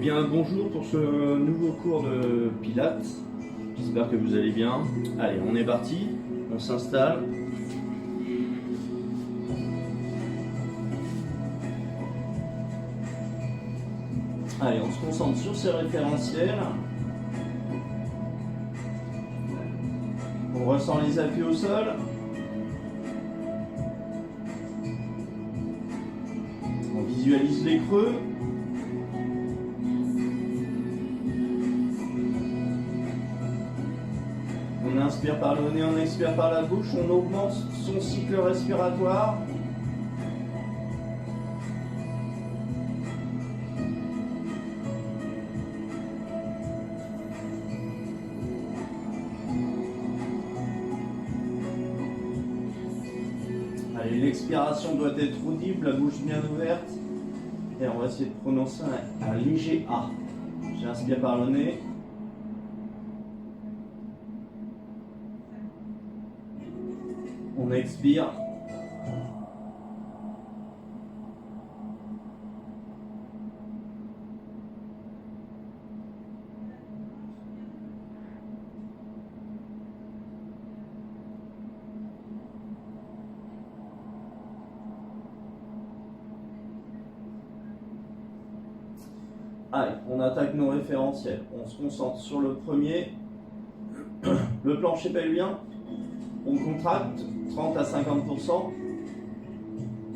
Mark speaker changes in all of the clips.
Speaker 1: bien, bonjour pour ce nouveau cours de Pilates. J'espère que vous allez bien. Allez, on est parti, on s'installe. Allez, on se concentre sur ces référentiels. On ressent les appuis au sol. On visualise les creux. On inspire par le nez, on expire par la bouche, on augmente son cycle respiratoire. Allez, l'expiration doit être audible, la bouche bien ouverte. Et on va essayer de prononcer un léger A. J'inspire par le nez. On expire. Allez, on attaque nos référentiels. On se concentre sur le premier. Le plancher pelvien. On contracte 30 à 50%.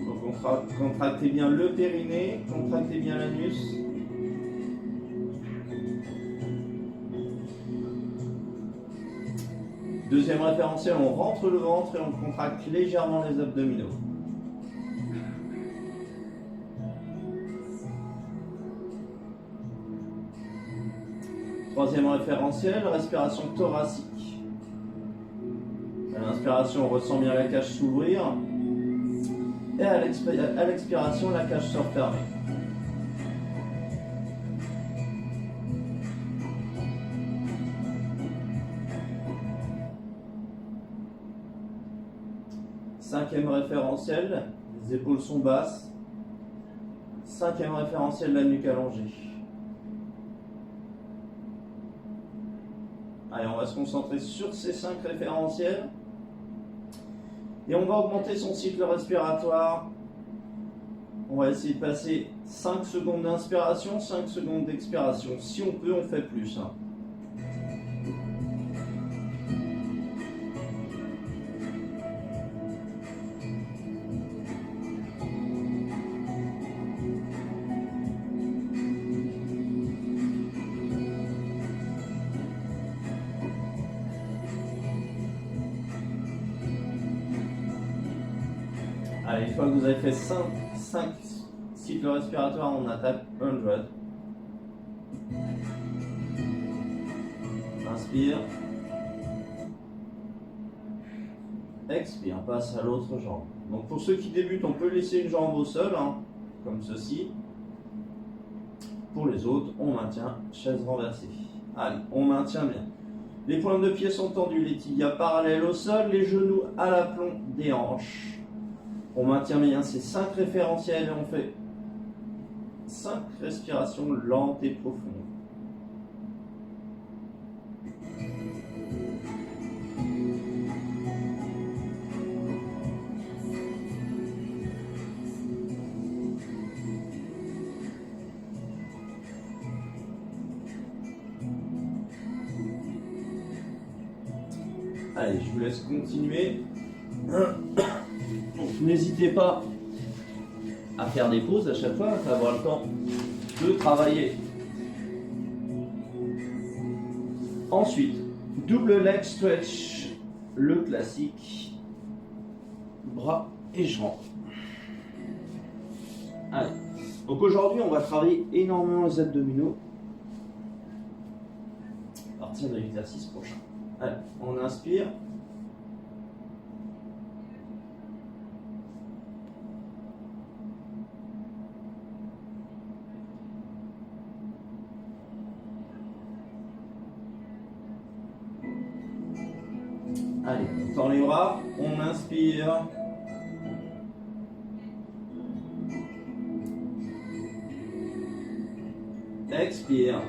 Speaker 1: Donc contractez bien le périnée, contractez bien l'anus. Deuxième référentiel, on rentre le ventre et on contracte légèrement les abdominaux. Troisième référentiel, respiration thoracique. À l'inspiration, on ressent bien la cage s'ouvrir. Et à l'expiration, la cage se refermer. Cinquième référentiel, les épaules sont basses. Cinquième référentiel, la nuque allongée. Allez, on va se concentrer sur ces 5 référentiels. Et on va augmenter son cycle respiratoire. On va essayer de passer 5 secondes d'inspiration, 5 secondes d'expiration. Si on peut, on fait plus. Allez, une fois que vous avez fait 5 cycles respiratoires, on attaque 100. Inspire. Expire, passe à l'autre jambe. Donc pour ceux qui débutent, on peut laisser une jambe au sol, comme ceci. Pour les autres, on maintient chaise renversée. Allez, on maintient bien. Les pointes de pied sont tendues, les tibias parallèles au sol, les genoux à l'aplomb des hanches. On maintient bien ces 5 référentiels et on fait 5 respirations lentes et profondes. Allez, je vous laisse continuer. Donc n'hésitez pas à faire des pauses à chaque fois, à avoir le temps de travailler. Ensuite, double leg stretch, le classique, bras et jambes. Allez, donc aujourd'hui on va travailler énormément les abdominaux à partir de l'exercice prochain. Allez, on inspire. Allez, on tend les bras, on inspire. Expire.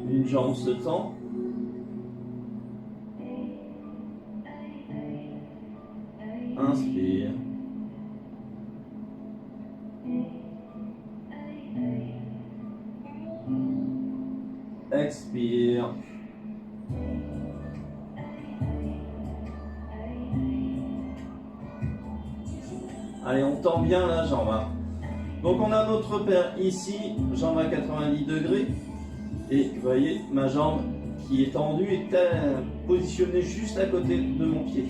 Speaker 1: Une jambe se tend. Inspire. Expire. Allez, on tend bien la jambe. Hein. Donc on a notre repère ici, jambe à 90 degrés. Et vous voyez, ma jambe qui est tendue est positionnée juste à côté de mon pied.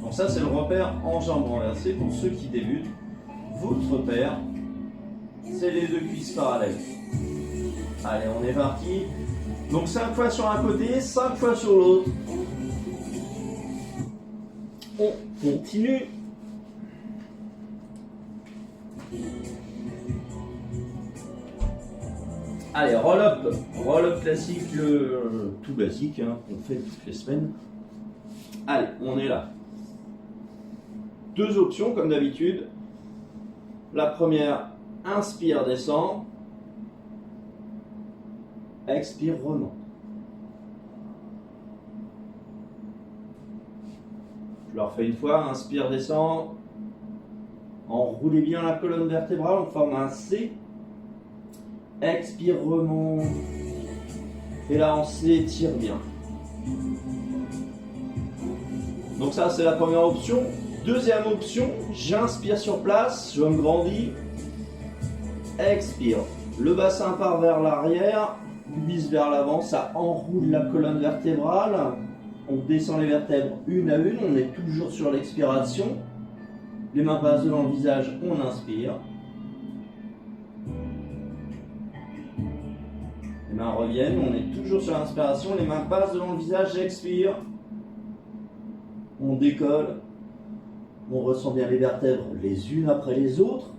Speaker 1: Donc ça, c'est le repère en jambe renversée pour ceux qui débutent. Votre repère, c'est les deux cuisses parallèles. Allez, on est parti. Donc 5 fois sur un côté, 5 fois sur l'autre. On continue. Allez, roll-up classique, tout basique, hein, qu'on fait toutes les semaines. Allez, on est là. Deux options comme d'habitude. La première, inspire, descend. Expire, remonte. Je le refais une fois, inspire, descend. Enroulez bien la colonne vertébrale, on forme un C. Expire, remonte. Et là, on s'étire bien. Donc ça, c'est la première option. Deuxième option, j'inspire sur place, je me grandis. Expire. Le bassin part vers l'arrière, glisse vers l'avant, ça enroule la colonne vertébrale. On descend les vertèbres une à une, on est toujours sur l'expiration. Les mains passent devant le visage, on inspire. Les mains reviennent, on est toujours sur l'inspiration, les mains passent devant le visage, j'expire. On décolle, on ressent bien les vertèbres les unes après les autres.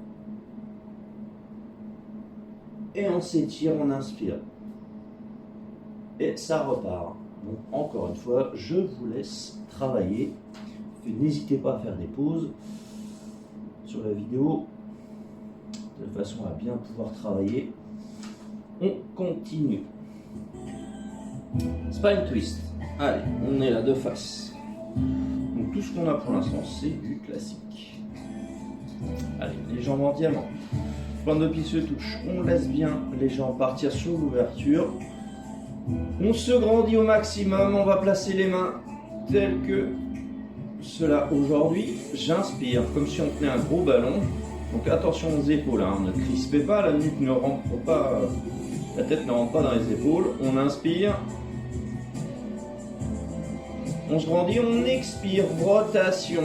Speaker 1: Et on s'étire, on inspire. Et ça repart. Donc encore une fois, je vous laisse travailler. N'hésitez pas à faire des pauses sur la vidéo, de façon à bien pouvoir travailler. On continue. Spine twist. Allez, on est là de face. Donc tout ce qu'on a pour l'instant, c'est du classique. Allez, les jambes en diamant. Pointe de pied se touche. On laisse bien les jambes partir sur l'ouverture. On se grandit au maximum. On va placer les mains telles que cela aujourd'hui. J'inspire comme si on tenait un gros ballon. Donc attention aux épaules. Hein. Ne crispez pas. La nuque ne rentre pas. La tête ne rentre pas dans les épaules. On inspire. On se grandit. On expire. Rotation.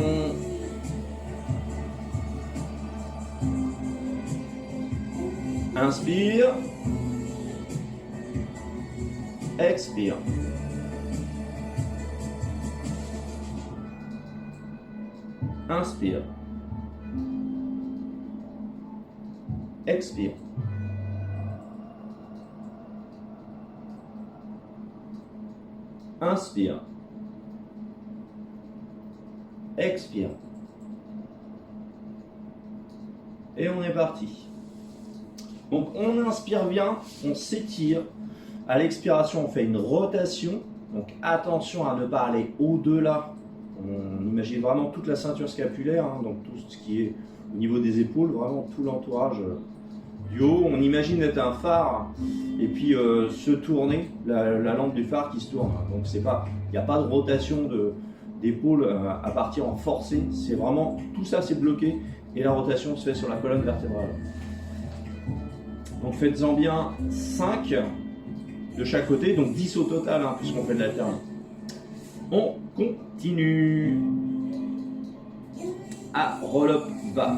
Speaker 1: Inspire. Expire. Inspire. Expire. Inspire. Expire. Et on est parti. Donc on inspire bien, on s'étire. À l'expiration, on fait une rotation. Donc attention à ne pas aller au-delà. On imagine vraiment toute la ceinture scapulaire, hein, donc tout ce qui est au niveau des épaules, vraiment tout l'entourage du haut. On imagine être un phare et puis se tourner, la lampe du phare qui se tourne. Donc il n'y a pas de rotation d'épaule à partir en forcé. C'est vraiment, tout ça c'est bloqué et la rotation se fait sur la colonne vertébrale. Donc faites-en bien 5 de chaque côté, donc 10 au total, hein, puisqu'on fait de l'alternance. On continue. Ah, roll-up bas.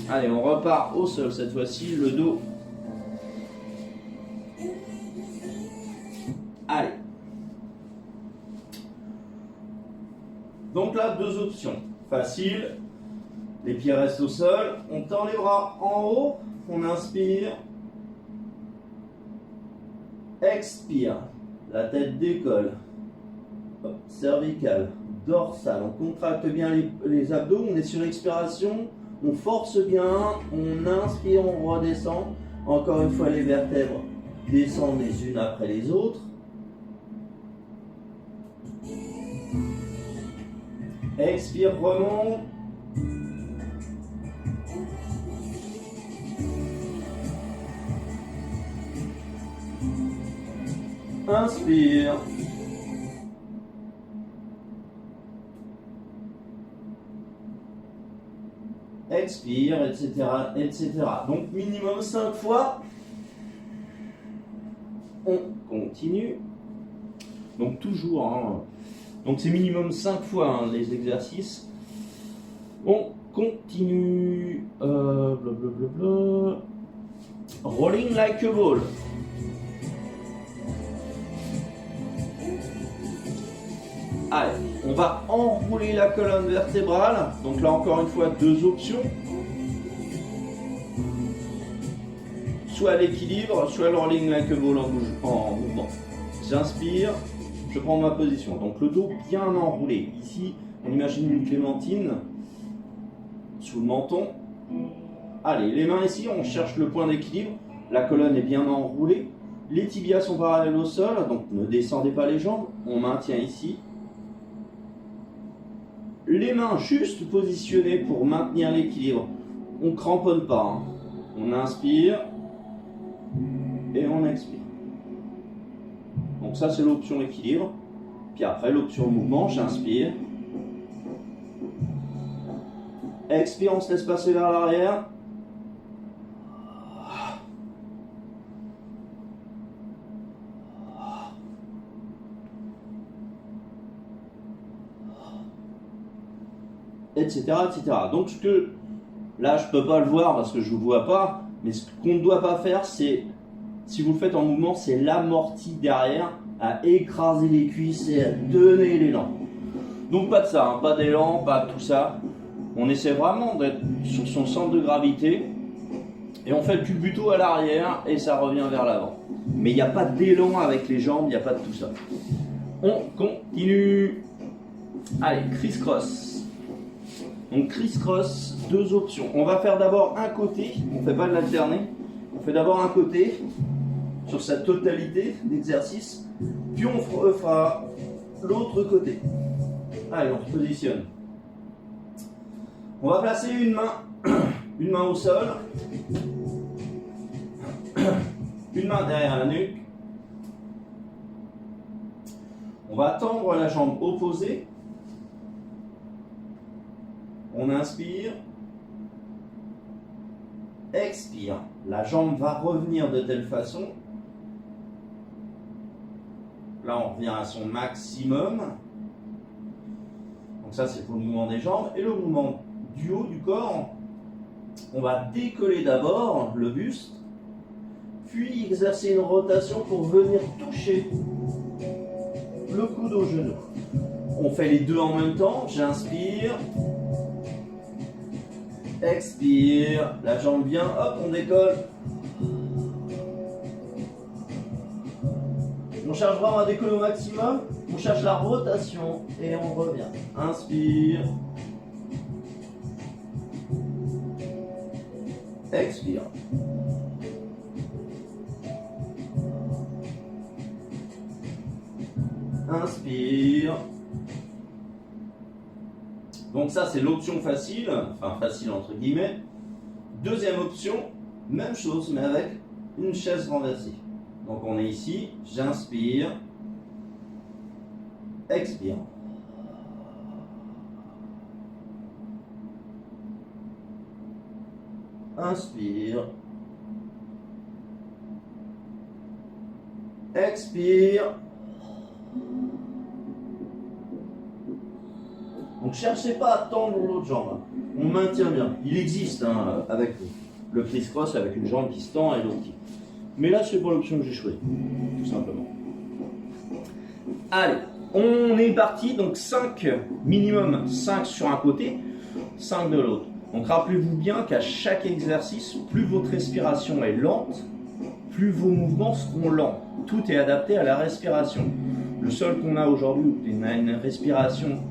Speaker 1: Allez, on repart au sol cette fois-ci, le dos. Allez. Donc là, deux options. Facile. Les pieds restent au sol. On tend les bras en haut. On inspire. Expire. La tête décolle. Hop, cervicale. dorsale. On contracte bien les abdos, on est sur l'expiration, on force bien, on inspire, on redescend. Encore une fois, les vertèbres descendent les unes après les autres. Expire, remonte. Inspire. Expire, etc., etc. Donc minimum 5 fois. On continue. Donc toujours, hein. Donc c'est minimum 5 fois hein, les exercices. On continue. Blablabla. Rolling like a ball. Allez, on va enrouler la colonne vertébrale. Donc là encore une fois, deux options. Soit l'équilibre, soit le rolling like a ball en mouvement. J'inspire, je prends ma position. Donc le dos bien enroulé. Ici, on imagine une clémentine sous le menton. Allez, les mains ici, on cherche le point d'équilibre. La colonne est bien enroulée. Les tibias sont parallèles au sol, donc ne descendez pas les jambes. On maintient ici. Les mains juste positionnées pour maintenir l'équilibre. On ne cramponne pas. Hein. On inspire et on expire. Donc ça c'est l'option équilibre. Puis après l'option mouvement, j'inspire. Expire, on se laisse passer vers l'arrière. Etc., etc. Donc là je peux pas le voir parce que je ne vois pas, mais ce qu'on ne doit pas faire, c'est, si vous le faites en mouvement, c'est l'amorti derrière, à écraser les cuisses et à donner l'élan. Donc pas de ça, hein, pas d'élan, pas de tout ça. On essaie vraiment d'être sur son centre de gravité et on fait le culbuto à l'arrière et ça revient vers l'avant. Mais il n'y a pas d'élan avec les jambes, il n'y a pas de tout ça. On continue. Allez, criss-cross. Donc criss-cross, deux options. On va faire d'abord un côté, on ne fait pas de l'alterner. On fait d'abord un côté sur sa totalité d'exercice, puis on fera l'autre côté. Allez, on se positionne. On va placer une main au sol, une main derrière la nuque. On va tendre la jambe opposée. On inspire, expire. La jambe va revenir de telle façon. Là, on revient à son maximum. Donc ça, c'est pour le mouvement des jambes. Et le mouvement du haut du corps, on va décoller d'abord le buste, puis exercer une rotation pour venir toucher le coude au genou. On fait les deux en même temps. J'inspire. Expire, la jambe bien, hop, on décolle. On cherche vraiment à décoller au maximum, on cherche la rotation et on revient. Inspire. Expire. Inspire. Donc ça c'est l'option facile, enfin facile entre guillemets. Deuxième option, même chose mais avec une chaise renversée. Donc on est ici, j'inspire, expire. Inspire. Expire. Donc cherchez pas à tendre l'autre jambe. On maintient bien. Il existe hein, avec le criss-cross avec une jambe qui se tend et l'autre qui. Mais là c'est pas l'option que j'ai choisie. Tout simplement. Allez, on est parti. Donc 5, minimum 5 sur un côté, 5 de l'autre. Donc rappelez-vous bien qu'à chaque exercice, plus votre respiration est lente, plus vos mouvements seront lents. Tout est adapté à la respiration. Le seul qu'on a aujourd'hui, où on a une respiration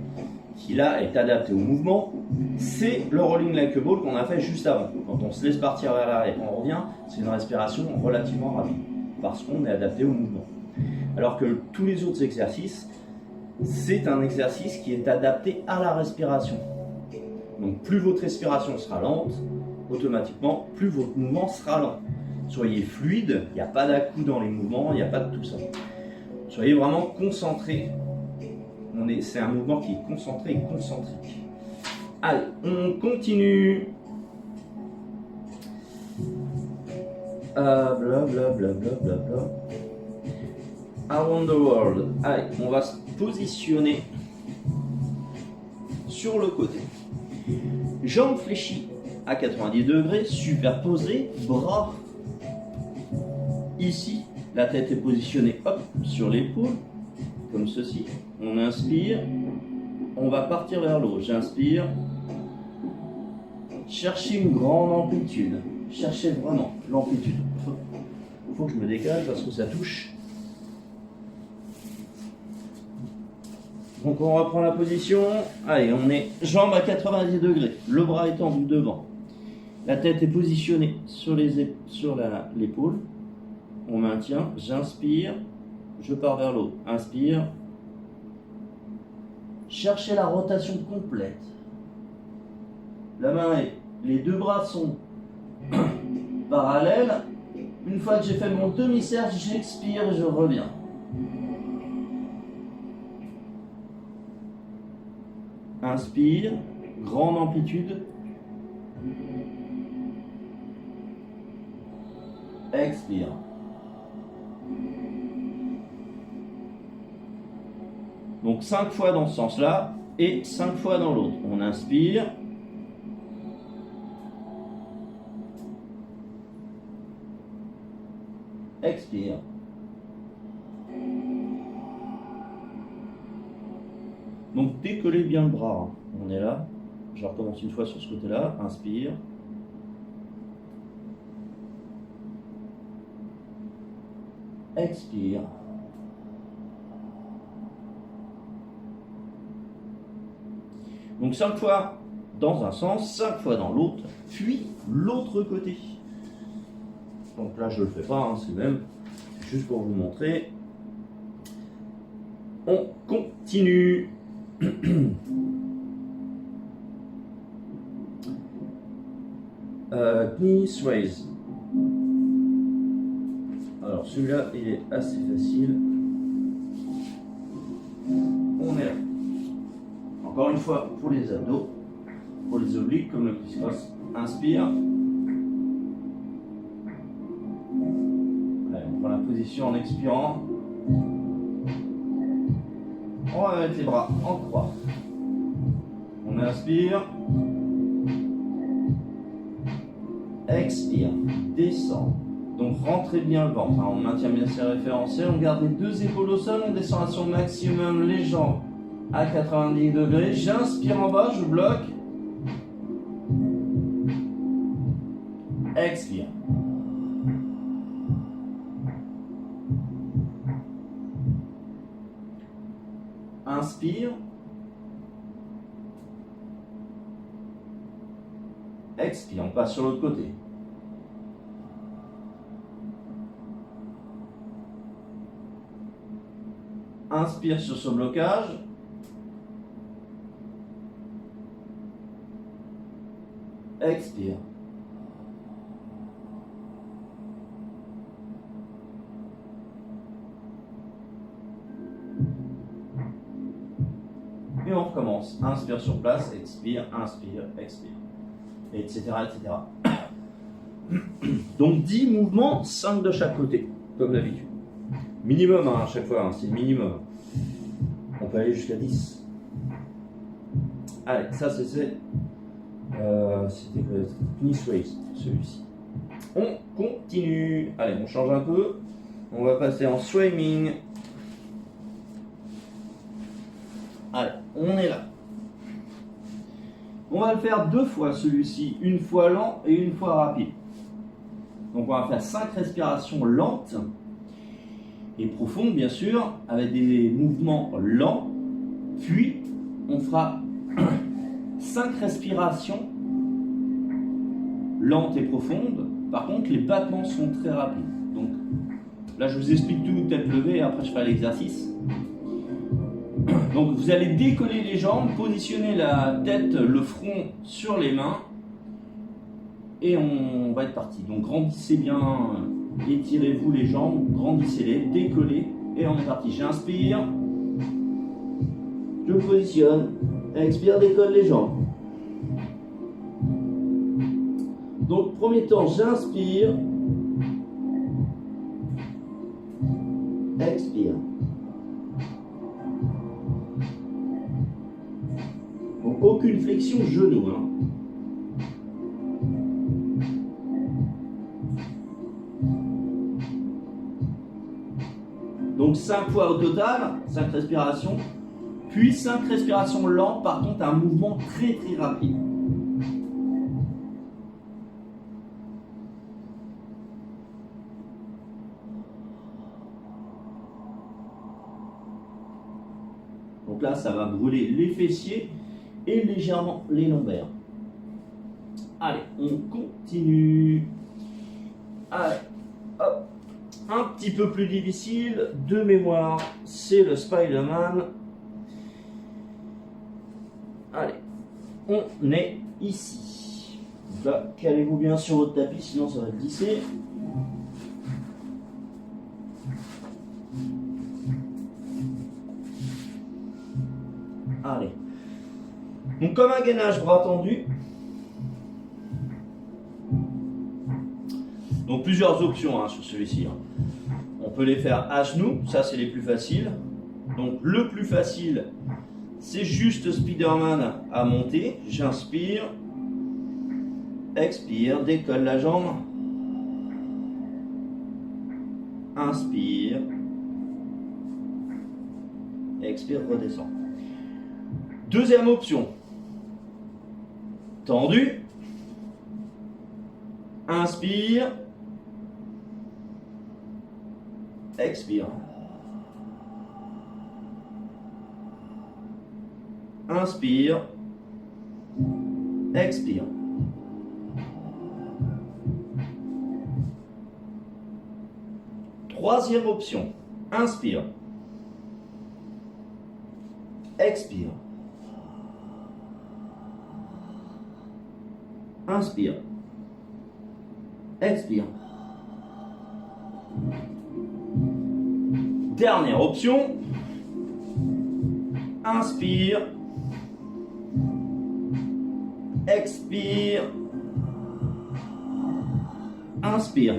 Speaker 1: qui là est adapté au mouvement, c'est le rolling like a ball qu'on a fait juste avant. Quand on se laisse partir vers l'arrière, on revient, c'est une respiration relativement rapide, parce qu'on est adapté au mouvement. Alors que tous les autres exercices, c'est un exercice qui est adapté à la respiration. Donc plus votre respiration sera lente, automatiquement, plus votre mouvement sera lent. Soyez fluide, il n'y a pas d'à-coups dans les mouvements, il n'y a pas de tout ça. Soyez vraiment concentré. C'est un mouvement qui est concentré et concentrique. Allez, on continue. Blablabla. Around the world. Allez, on va se positionner sur le côté. Jambes fléchies à 90 degrés, superposées, bras ici. La tête est positionnée hop, sur l'épaule, comme ceci. On inspire, on va partir vers le haut. J'inspire. Cherchez une grande amplitude. Cherchez vraiment l'amplitude. Il faut que je me décale parce que ça touche. Donc on reprend la position. Allez, on est jambes à 90 degrés. Le bras est tendu devant. La tête est positionnée sur l'épaule. On maintient. J'inspire. Je pars vers le haut. Inspire. Cherchez la rotation complète. La main est. Les deux bras sont parallèles. Une fois que j'ai fait mon demi-cercle, j'expire et je reviens. Inspire, grande amplitude. Expire. Donc 5 fois dans ce sens-là et 5 fois dans l'autre. On inspire. Expire. Donc décollez bien le bras. On est là. Je recommence une fois sur ce côté-là. Inspire. Expire. Donc 5 fois dans un sens, 5 fois dans l'autre, puis l'autre côté. Donc là je ne le fais pas, c'est même juste pour vous montrer. On continue. Knees raise. Alors celui-là il est assez facile. On est là. Encore une fois pour les abdos, pour les obliques comme le criss-cross. Inspire. Allez, on prend la position en expirant. On va mettre les bras en croix. On inspire. Expire. Descend. Donc rentrez bien le ventre. On maintient bien ses référentiels. On garde les deux épaules au sol. On descend à son maximum les jambes à 90 degrés. J'inspire en bas. Je bloque. Expire. Inspire. Expire. On passe sur l'autre côté. Inspire sur ce blocage. Expire. Et on recommence. Inspire sur place, expire, inspire, expire. Etc. etc. Donc 10 mouvements, 5 de chaque côté, comme d'habitude. Minimum à chaque fois, c'est le minimum. On peut aller jusqu'à 10. Allez, ça c'était knees raise, celui-ci. On continue. Allez, on change un peu. On va passer en swimming. Allez, on est là. On va le faire 2 fois celui-ci, une fois lent et une fois rapide. Donc on va faire 5 respirations lentes et profondes bien sûr, avec des mouvements lents, puis on fera 5 respirations lentes et profondes. Par contre, les battements sont très rapides. Donc là, je vous explique tout, tête levée, et après je ferai l'exercice. Donc vous allez décoller les jambes, positionner la tête, le front sur les mains, et on va être parti. Donc grandissez bien, étirez-vous les jambes, grandissez-les, décollez, et on est parti. J'inspire, je positionne, expire, décolle les jambes. Donc premier temps, j'inspire, expire. Donc aucune flexion genou. Donc 5 fois au total, 5 respirations, puis 5 respirations lentes, par contre un mouvement très très rapide. Donc là, ça va brûler les fessiers et légèrement les lombaires. Allez, on continue. Allez, hop. Un petit peu plus difficile, de mémoire, c'est le Spider-Man. Allez, on est ici. Donc là, calez-vous bien sur votre tapis, sinon ça va glisser. Allez. Donc comme un gainage, bras tendu. Donc plusieurs options sur celui-ci. On peut les faire à genoux, ça c'est les plus faciles. Donc le plus facile, c'est juste Spider-Man à monter. J'inspire, expire, décolle la jambe. Inspire, expire, redescend. Deuxième option, tendu, inspire, expire, inspire, expire. Troisième option, inspire, expire, inspire, expire. Dernière option, inspire, expire, inspire,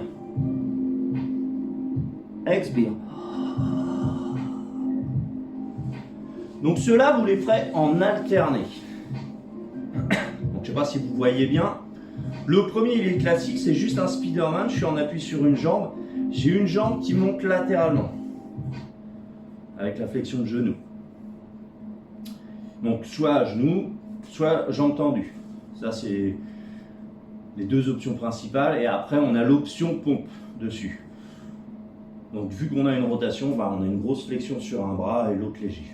Speaker 1: expire. Donc ceux-là, vous les ferez en alterné. Donc je ne sais pas si vous voyez bien. Le premier, il est classique, c'est juste un Spider-Man. Je suis en appui sur une jambe. J'ai une jambe qui monte latéralement, avec la flexion de genou. Donc soit à genoux, soit jambe tendue. Ça c'est les deux options principales. Et après on a l'option pompe dessus. Donc vu qu'on a une rotation, on a une grosse flexion sur un bras et l'autre léger.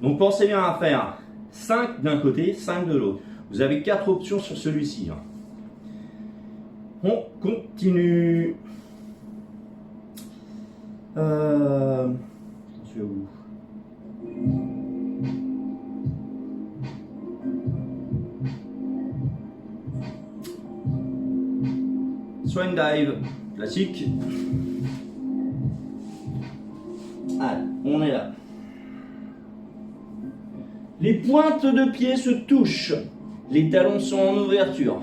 Speaker 1: Donc pensez bien à faire 5 d'un côté, 5 de l'autre. Vous avez 4 options sur celui-ci. On continue. Je suis où? Swan dive, classique. Allez, on est là. Les pointes de pied se touchent. Les talons sont en ouverture.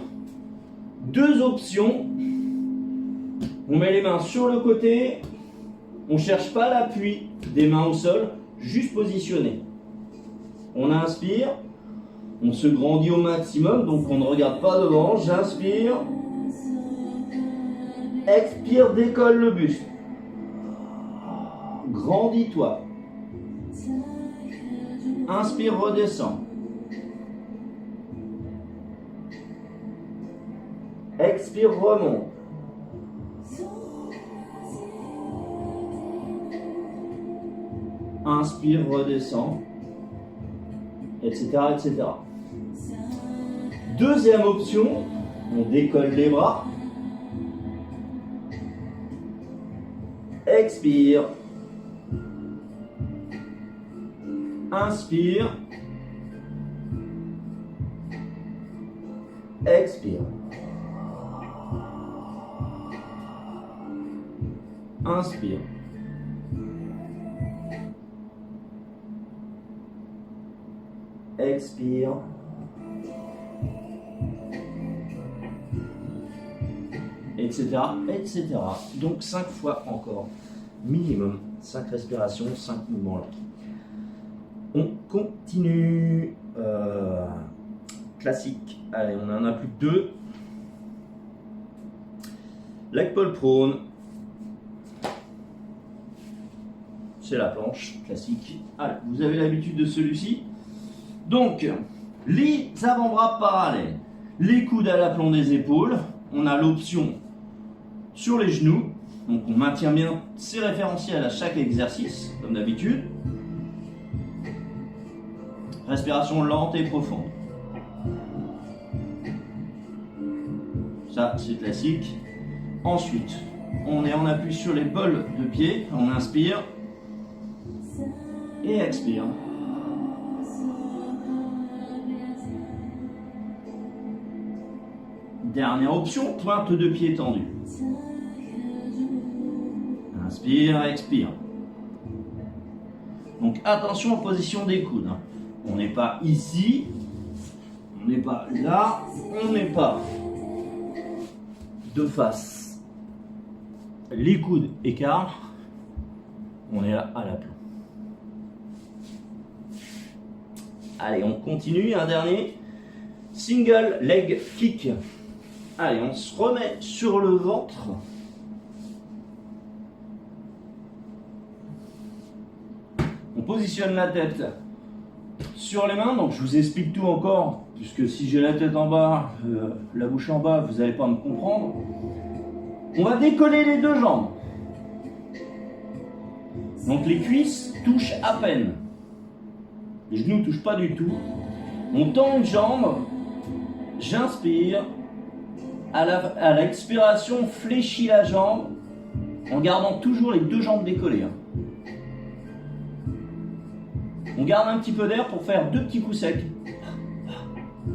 Speaker 1: Deux options. On met les mains sur le côté. On ne cherche pas l'appui des mains au sol, juste positionné. On inspire. On se grandit au maximum, donc on ne regarde pas devant. J'inspire. Expire, décolle le buste. Grandis-toi. Inspire, redescends. Expire, remonte. Inspire, redescends. etc., etc. Deuxième option, on décolle les bras. Expire. Inspire. Expire. Inspire. Expire. Etc. etc. Donc 5 fois encore. Minimum. 5 respirations, 5 mouvements là. On continue. Classique. Allez, on en a plus que 2. Leg pull prone. C'est la planche classique. Allez, vous avez l'habitude de celui-ci. Donc, les avant-bras parallèles, les coudes à l'aplomb des épaules. On a l'option sur les genoux. Donc, on maintient bien ces référentiels à chaque exercice, comme d'habitude. Respiration lente et profonde. Ça, c'est classique. Ensuite, on est en appui sur les bols de pied. On inspire et expire. Dernière option, pointe de pied tendue. Inspire, expire. Donc attention aux positions des coudes. On n'est pas ici, on n'est pas là, on n'est pas de face. Les coudes écarts, on est là à l'aplomb. Allez, on continue, un dernier. Single leg kick. Allez, on se remet sur le ventre. On positionne la tête sur les mains. Donc je vous explique tout encore, puisque si j'ai la tête en bas, la bouche en bas, vous n'allez pas me comprendre. On va décoller les deux jambes. Donc les cuisses touchent à peine. Les genoux ne touchent pas du tout. On tend une jambe. J'inspire. À l'expiration, on fléchit la jambe en gardant toujours les deux jambes décollées. On garde un petit peu d'air pour faire 2 petits coups secs.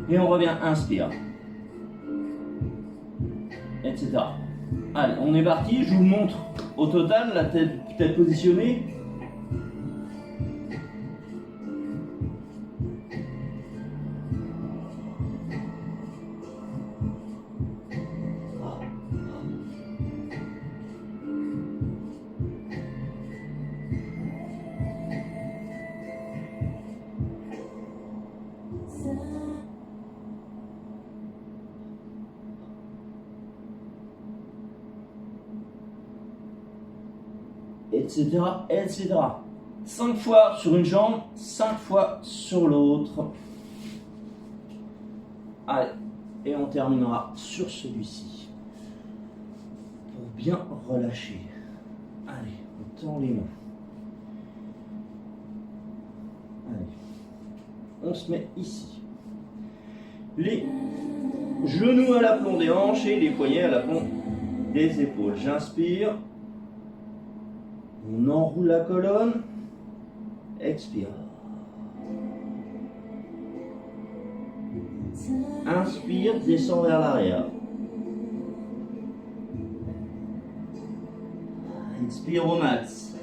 Speaker 1: Et on revient, inspire. Etc. Allez, on est parti. Je vous montre au total la tête positionnée. Etc., etc. 5 fois sur une jambe, 5 fois sur l'autre. Allez, et on terminera sur celui-ci. Pour bien relâcher. Allez, on tend les mains. Allez, on se met ici. Les genoux à l'aplomb des hanches et les poignets à l'aplomb des épaules. J'inspire. On enroule la colonne. Expire. Inspire, descend vers l'arrière. Inspire au max.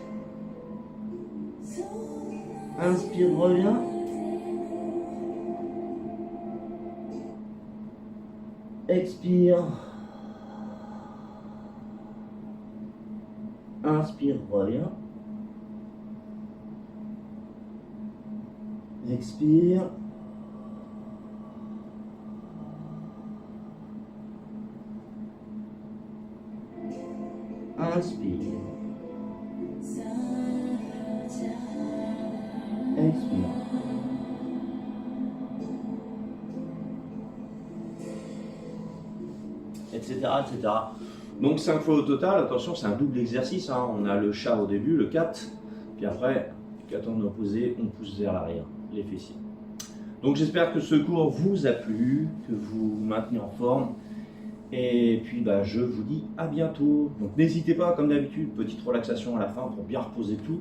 Speaker 1: Inspire, reviens. Expire. Inspire, reviens. Expire. Inspire. Expire. Etc. etc. Donc 5 fois au total, attention, c'est un double exercice. On a le chat au début, le 4, puis après, 4 en opposé, on pousse vers l'arrière, les fessiers. Donc j'espère que ce cours vous a plu, que vous vous maintenez en forme. Et puis je vous dis à bientôt. Donc n'hésitez pas, comme d'habitude, petite relaxation à la fin pour bien reposer tout.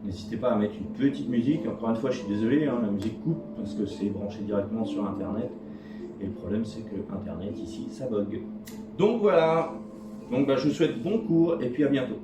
Speaker 1: N'hésitez pas à mettre une petite musique. Encore une fois, je suis désolé, la musique coupe parce que c'est branché directement sur Internet. Et le problème, c'est que Internet ici, ça bug. Donc voilà. Donc je vous souhaite bon cours et puis à bientôt.